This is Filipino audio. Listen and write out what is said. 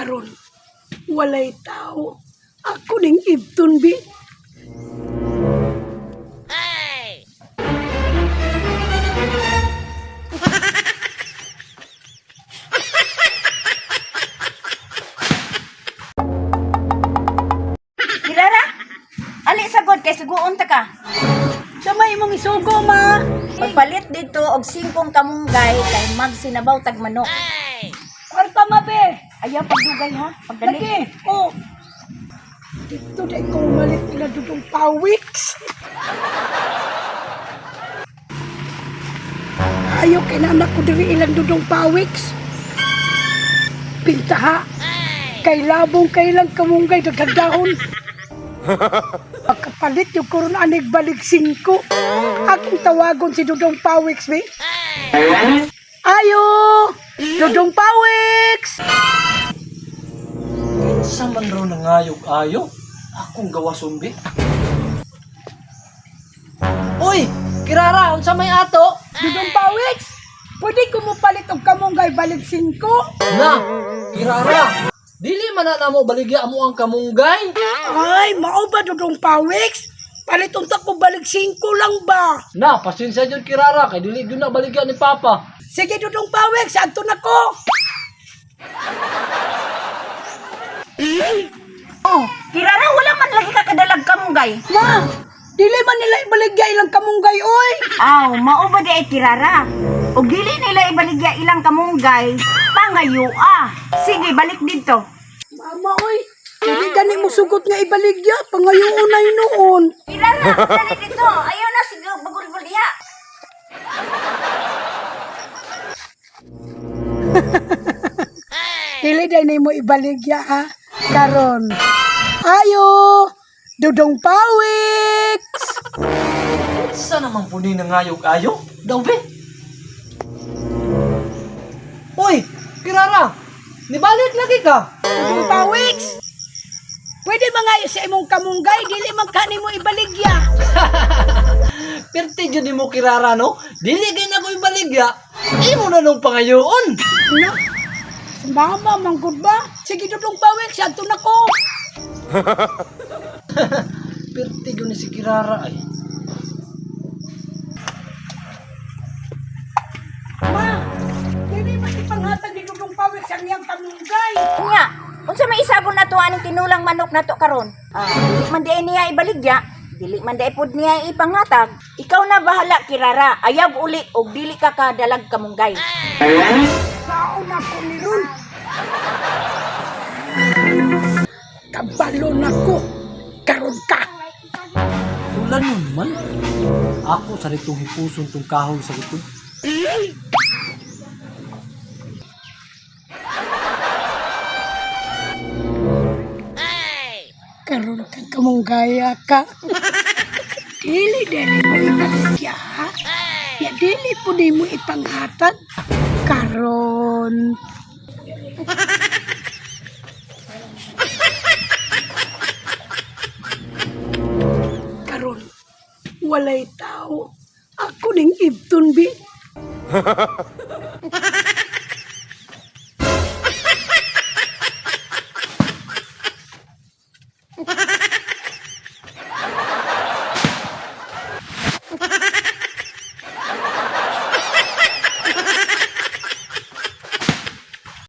karon walay tao. Ako ning ibton bi. Kirara, ali sagod kay suguon ta ka. Sa may imong isugo ma. Pagpalit dito og 5 kamunggay kay magsinabaw tag manok. Kwarta ma be. Ayaw pagdugay ha, pagdali. Lagi. Oh. Dito day ko malit nila dudong pawiks. Ayaw kay nanak ko diri ilang dudong pawiks. Pintaha. Kay labong kailang kamunggay dagdahon. Pagkapalit yung kuron anig balik 5. Akong tawagon si Dudong Pawiks, be. Ayo! Dudong Pawiks! Sa man ro nangayog-ayog, akong gawa sumbi. Uy! Kirara, unsa may ato? Dudong Pawiks! Pwede ko mo palit og kamunggay balik 5? Na! Kirara! Dili man na mo baligya mo ang kamunggay. Ay, mao ba Dudong Pawiks? Paliton ta ko balik 5 lang ba? Na, pasensya jud Kirara, kay dili gyud na baligya ni Papa. Sige Dudong Pawiks, adto na ko! Oh, Kirara, wala man lagi ka kadalag kamunggay. Ma! Dili man nila ibaligya ilang kamunggay, oy! Aw, mao ba di ay Kirara? Og dili nila ibaligya ilang kamunggay, pangayo ah. Sige, balik dito. Mama, oy! Hindi gani mo sugot nga ibaligya, pangayoon na noon. Kirara, dali dito. Ayaw na sige bagul-bul diha. Dili day mo ibaligya ha. Karon. Ayo! Dudong Pawiks! Sa naman po ni nangayog-ayog? Daw be? Uy! Kirara! Nibalik lagi ka! Dudong Pawiks! Pwede mangayo sa imong kamunggay, dili man kani mo ibaligya. Perti jud mo Kirara no? Dili gay na ko ibaligya. Imo na nung pangayoon. Na? Mama, manggod ba? Sige, Dudong Pawiks, adto na ko. Perti jud ni si Kirara ay. Ma, dili man ipanghatag ni Dudong Pawiks ang iyang kamunggay. Nya, unsa may isabon na to aning tinulang manok na to karon? Dili man di niya ibaligya, dili man di pud niya ipangatag. Ikaw na bahala Kirara, ayaw uli og dili ka kadalag kamunggay. Saon ako ni Ron. Kabalo na ko. Karon ka. Ulan nun man. Ako sa ritong hipuson tong kahoy sa likod. Karon ka kamunggaya ka. Dili mo ibaligya. Ya dili po di mo ipanghatag. Karon. Karon. Walay tao. Ako ning ibton bi.